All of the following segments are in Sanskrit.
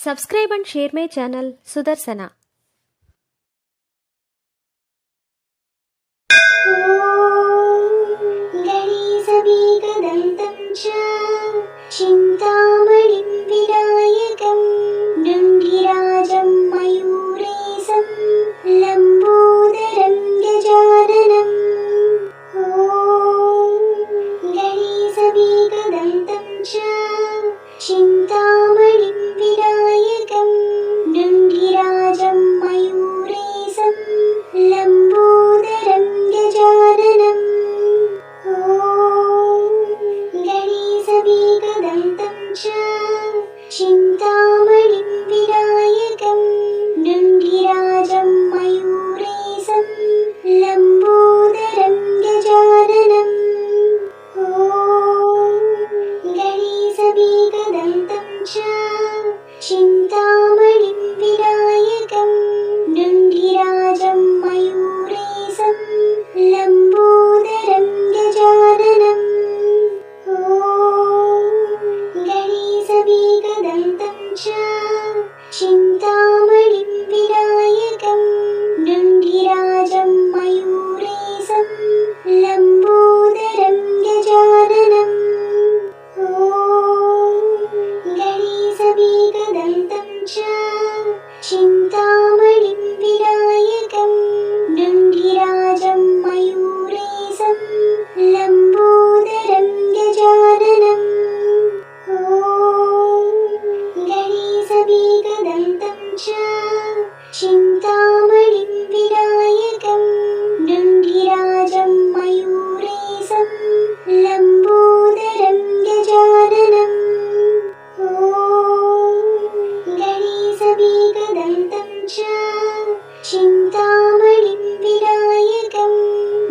Subscribe and share my channel Sudarsana. गणेशमेकदन्तं च चिन्तामणिं विनायकं नन्दिराजं मयूरेशं लम्बोदरं गजाननम् ॐ गणेशमेकदन्तं च चिन्तामणिं विनायकं नन्दिराजं मयूरेशं लम्बोदरं गजाननम् गणेशमेकदन्तं च चिन्तामणिं विनायकं नन्दिराजं मयूरेशं लम्बोदरं गजाननम् ॐ गणेशमेकदन्तं च चिन्तामणिं विनायकं नन्दिराजं मयूरेशं लम्बोदरं गजाननम् ॐ गणेशमेकदन्तं च चिन्तामणिं विनायकं नन्दिराजं मयूरेशं लम्बोदरं गजाननम् ॐ गणेशमेकदन्तं च चिन्तामणिं विनायकं नन्दिराजं मयूरेशं लम्बोदरं गजाननम् ॐ गणेशमेकदन्तं च चिन्तामणिं विनायकं नन्दिराजं मयूरेशं लम्बोदरं गजाननम् ॐ गणेशमेकदन्तं च चिन्तामणिं विनायकं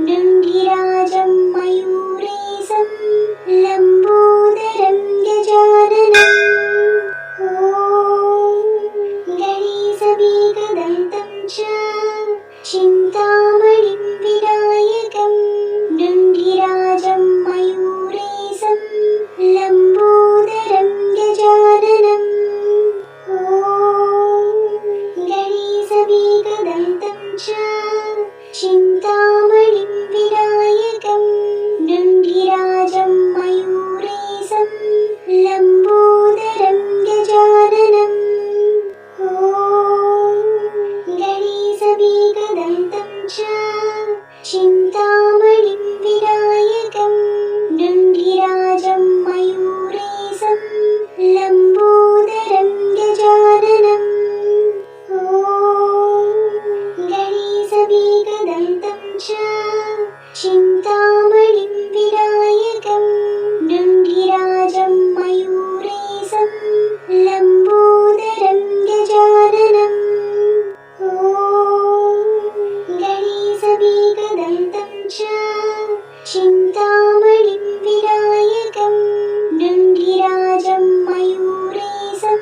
नन्दिराजं मयूरेशं लम्बोदरं गजाननम् ॐ गणेशमेकदन्तं च चिन्तामणिं विनायकं नन्दिराजं मयूरेशं लम्बोदरं गजाननम् ॐ गणेशमेकदन्तं च चिन्तामणिं विनायकं नन्दिराजं मयूरेशं लम्बोदरं गजाननम् ॐ गणेशमेकदन्तं च चिन्तामणिं विनायकं नन्दिराजं मयूरेशं लम्बोदरं गजाननम् ॐ गणेशमेकदन्तं च चिन्तामणिं विनायकं नन्दिराजं मयूरेशं लम्बोदरं गजाननम् ॐ गणेशमेकदन्तं च चिन्तामणिं विनायकं नन्दिराजं मयूरेशं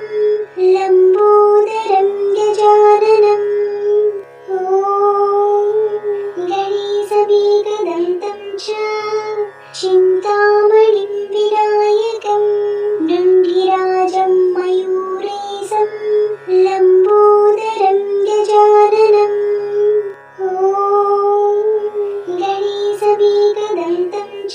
लम्बोदरं गजाननम् ॐ गणेशमेकदन्तं च चिन्तामणिं विनायकं नन्दिराजं मयूरेशं लम्बोदरं गजाननम् ॐ गणेशमेकदन्तं च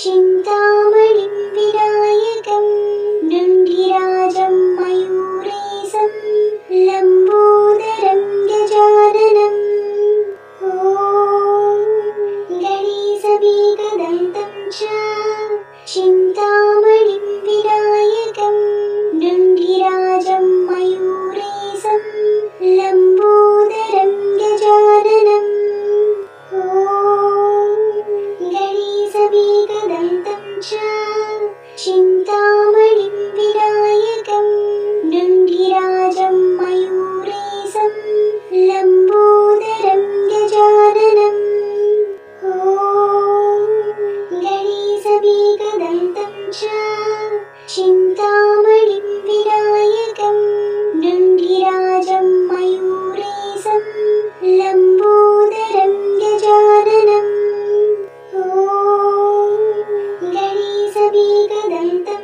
चिन्तामणिं विनायकं डुण्डिराजं मयूरेशं लम्बोदरं गजाननम् ॐ गणेशमेकदन्तं च चिन्तामणिं विनायकं डुण्डिराजं मयूरेशं लम्बोदरं गजाननम् ॐ गणेशमेकदन्तं च चिन्तामणिं विनायकं डुण्डिराजं मयूरेशं लम्बोदरं गजाननम् ॐ गणेशमेकदन्तं च चिन्तामणिं विनायकं डुण्डिराजं मयूरेशं लम्बोदरं गजाननम् ॐ गणेशमेकदन्तं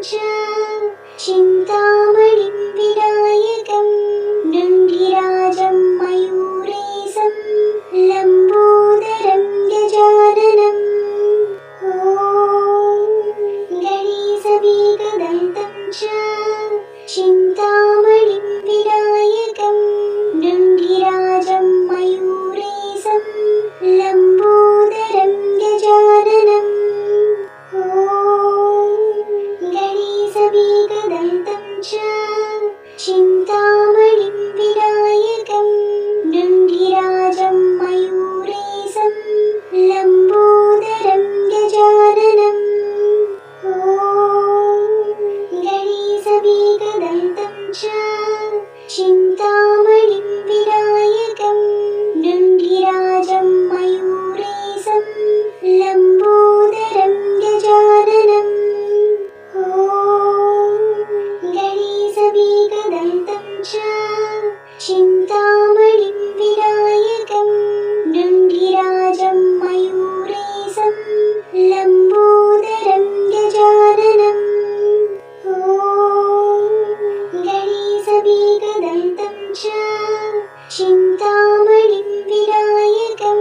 च चिन्तामणिं विनायकं डुण्डिराजं मयूरेशं लम्बोदरं गजाननम् ॐ गणेशमेकदन्तं च चिन्तामणिं विनायकं डुण्डिराजं मयूरेशं लम्बोदरं गजाननम् ॐ गणेशमेकदन्तं च चिन्तामणिं विनायकं डुण्डिराजं मयूरेशं लम्बोदरं गजाननम् ॐ गणेशमेकदन्तं च चिन्तामणिं विनायकं डुण्डिराजं मयूरेशं लम्बोदरं गजाननम् ॐ गणेशमेकदन्तं च चिन्तामणिं विनायकं डुण्डिराजं मयूरेशं लम्बोदरं गजाननम् ॐ गणेशमेकदन्तं च चिन्तामणिं विनायकं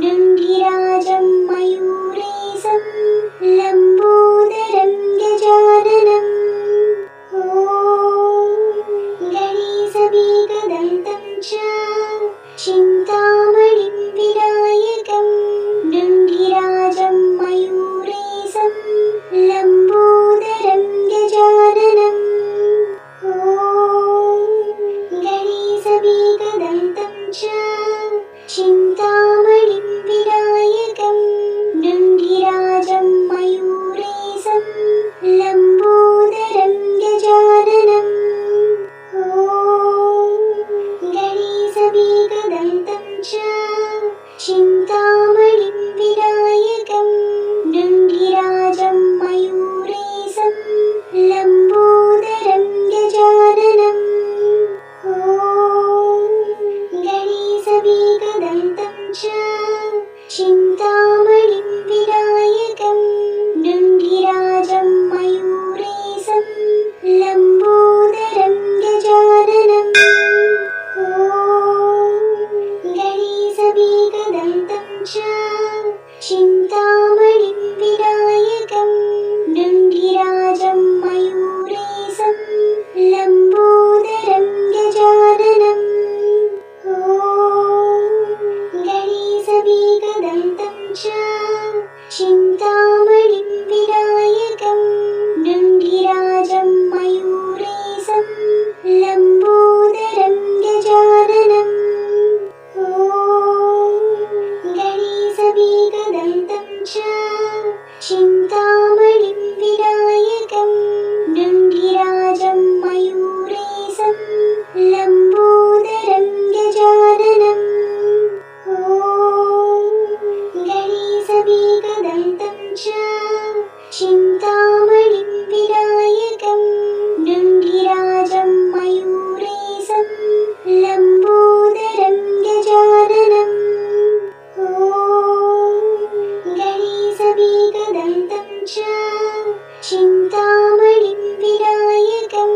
डुण्डिराजं मयूरेशं लम्बोदरं गजाननम् ॐ गणेशमेकदन्तं च चिन्तामणिं विनायकं डुण्डिराजं मयूरेशं लम्बोदरं गजाननम् ॐ गणेशमेकदन्तं च चिन्तामणिं विनायकं डुण्डिराजं मयूरेशं लम्बोदरं गजाननम् ॐ गणेशमेकदन्तं च चिन्तामणिं विनायकं डुण्डिराजं मयूरेशं लम्बोदरं गजाननम् ॐ गणेशमेकदन्तं च चिन्तामणिं विनायकं डुण्डिराजं मयूरेशं लम्बोदरं गजाननम् ॐ गणेशमेकदन्तं च चिन्तामणिं विनायकं डुण्डिराजं मयूरेशं लम्बोदरं गजाननम् ॐ गणेशमेकदन्तं च चिन्तामणिं विनायकं डुण्डिराजं मयूरेशं लम्बोदरं गजाननम् ॐ गणेशमेकदन्तं च चिन्तामणिं विनायकं डुण्डिराजं मयूरेशं लम्बोदरं गजाननम् ॐ गणेशमेकदन्तं च चिन्तामणिं विनायकं डुण्डिराजं मयूरेशं लम्बोदरं गजाननम् ॐ गणेशमेकदन्तं च चिन्तामणिं विनायकं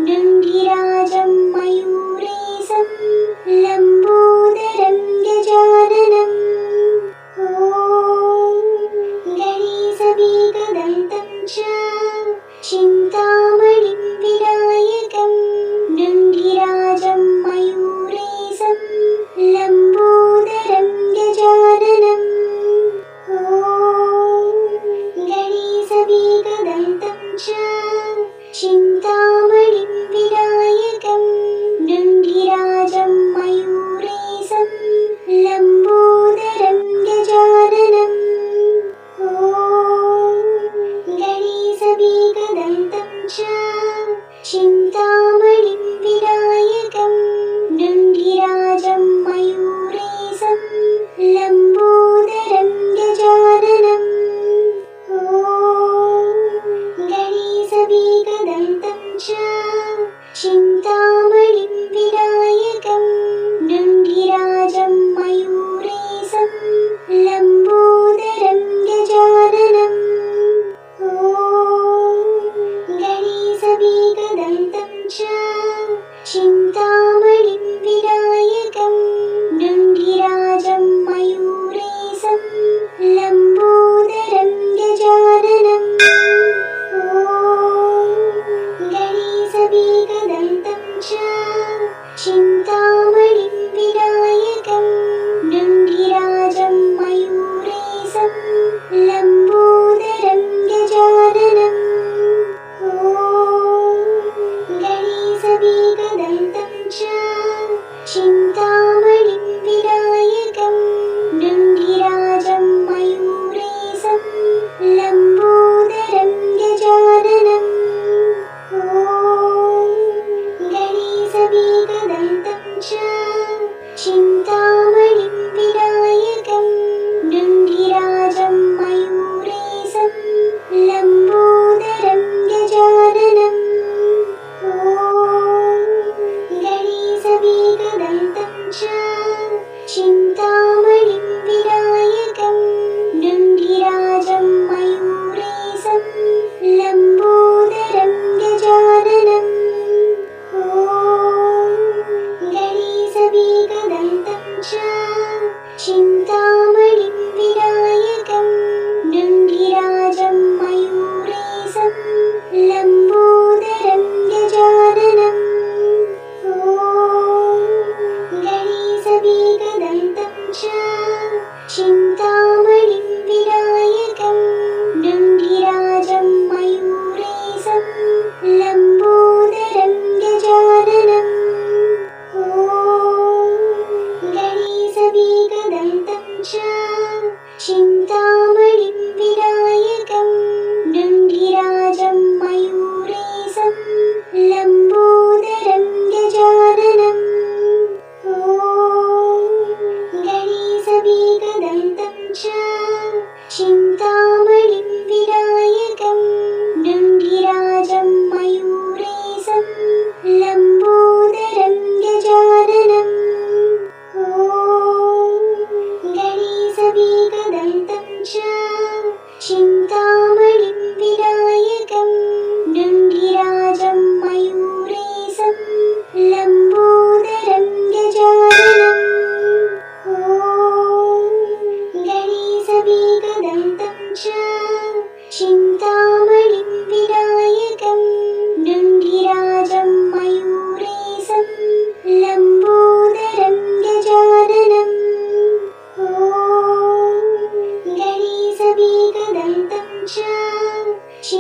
डुण्डिराजं मयूरेशं लम्बोदरं गजाननम् ॐ गणेशमेकदन्तं च चिन्तामणिं विनायकं डुण्डिराजं मयूरेशं लम्बोदरं गजाननम् ॐ गणेशमेकदन्तं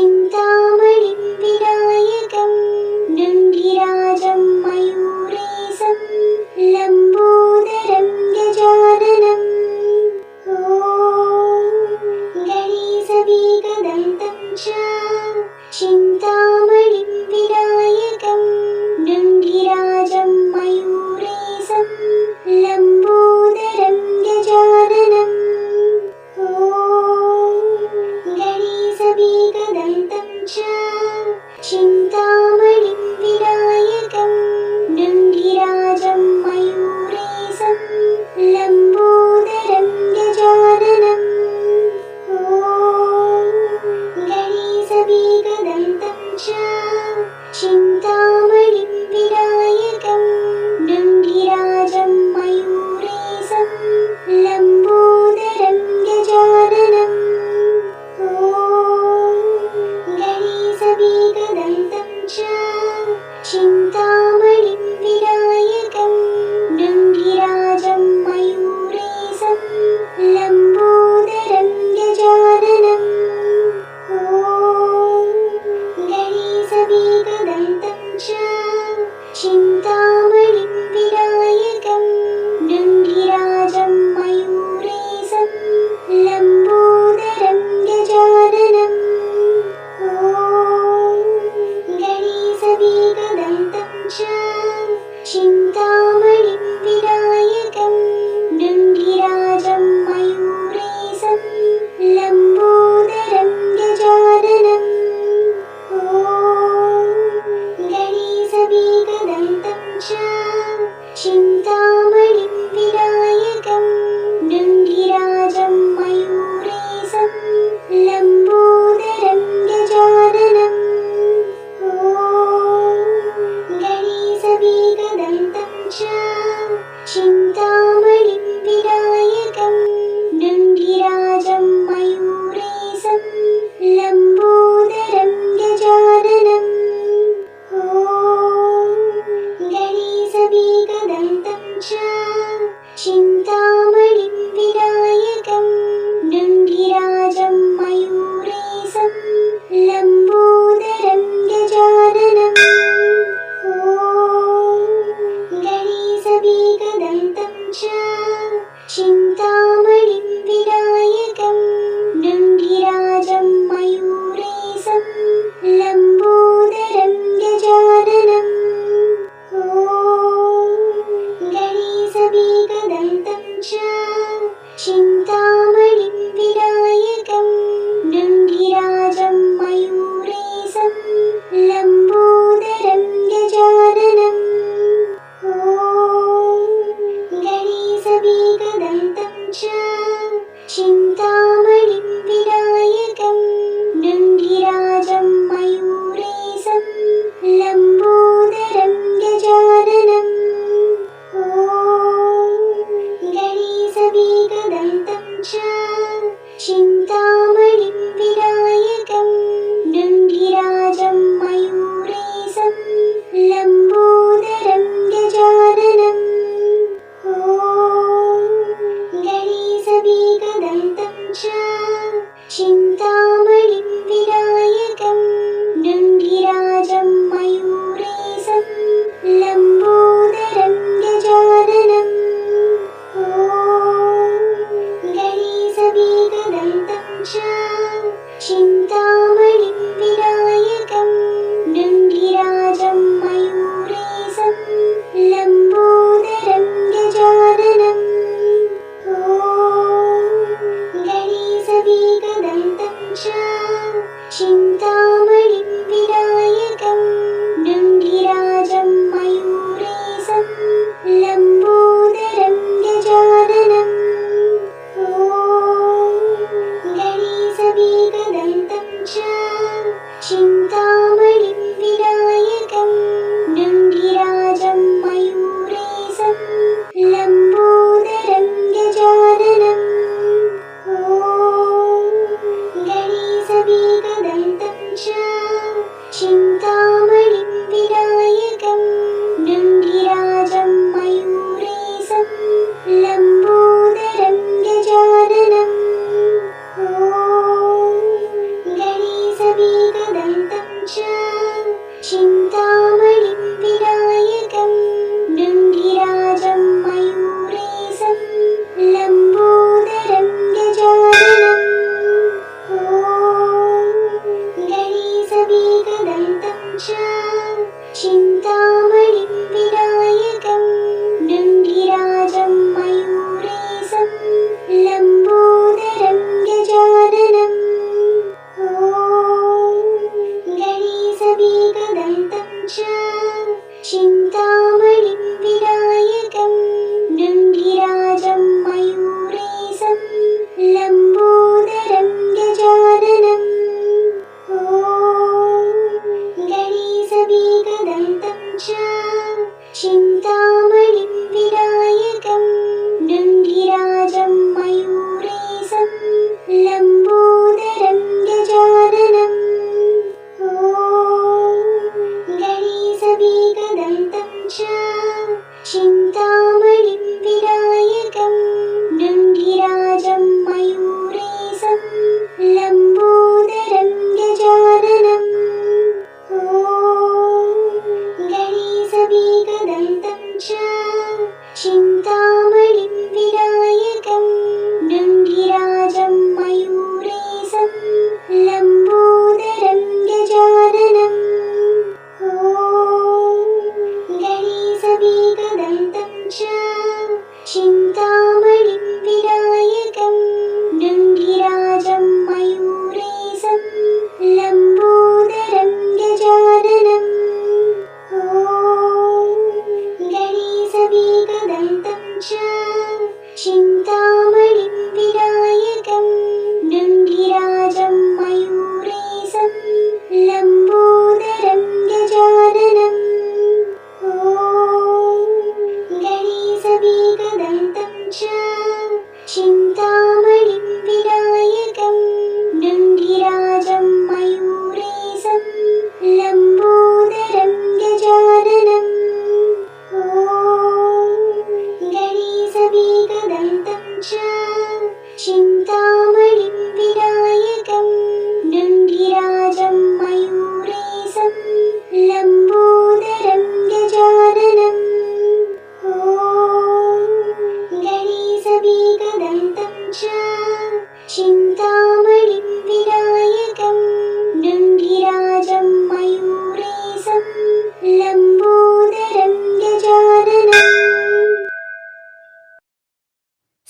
चिन्तामणिं विनायकं डुण्डिराजं मयूरेशं लम्बोदरं गजाननम् ॐ गणेशमेकदन्तं च चिन्तामणिं विनायकं डुण्डिराजं मयूरेशं लम्बोदरं गजाननम् ॐ गणेशमेकदन्तं च चिन्तामणिं विनायकं डुण्डिराजं मयूरेशं लम्बोदरं गजाननम् ॐ गणेशमेकदन्तं च चिन्तामणिं विनायकं डुण्डिराजं मयूरेशं लम्बोदरं गजाननम् ॐ गणेशमेकदन्तं च चिन्तामणिं विनायकं डुण्डिराजं मयूरेशं लम्बोदरं गजाननम् ॐ गणेशमेकदन्तं च चिन्तामणिं विनायकं डुण्डिराजं मयूरेशं लम्बोदरं गजाननम् ॐ गणेशमेकदन्तं च चिन्तामणिं विनायकं डुण्डिराजं मयूरेशं लम्बोदरं गजाननम् ॐ गणेशमेकदन्तं च चिन्तामणिं विनायकं डुण्डिराजं मयूरेशं लम्बोदरं गजाननम् ॐ गणेशमेकदन्तं च चिन्तामणिं विनायकं डुण्डिराजं मयूरेशं लम्बोदरं गजाननम् ॐ गणेशमेकदन्तं च चिन्तामणिं विनायकं डुण्डिराजं मयूरेशं लम्बोदरं गजाननम् ॐ गणेशमेकदन्तं च चिन्तामणिं विनायकं डुण्डिराजं मयूरेशं लम्बोदरं गजाननम् ॐ गणेशमेकदन्तं च चिन्तामणिं विनायकं डुण्डिराजं मयूरेशं लम्बोदरं गजाननम् ॐ गणेशमेकदन्तं च चिन्तामणिं विनायकं डुण्डिराजं मयूरेशं लम्बोदरं गजाननम् ॐ गणेशमेकदन्तं च चिन्तामणिं विनायकं डुण्डिराजं मयूरेशं लम्बोदरं गजाननम् ॐ गणेशमेकदन्तं च चिन्तामणिं विनायकं डुण्डिराजं मयूरेशं लम्बोदरं गजाननम् ॐ गणेशमेकदन्तं च चिन्तामणिं विनायकं डुण्डिराजं मयूरेशं लम्बोदरं गजाननम् ॐ गणेशमेकदन्तं च चिन्तामणिं विनायकं डुण्डिराजं मयूरेशं लम्बोदरं गजाननम् ॐ गणेशमेकदन्तं च चिन्तामणिं विनायकं डुण्डिराजं मयूरेशं लम्बोदरं गजाननम् ॐ गणेशमेकदन्तं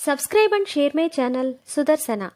Subscribe and share my channel Sudarsana.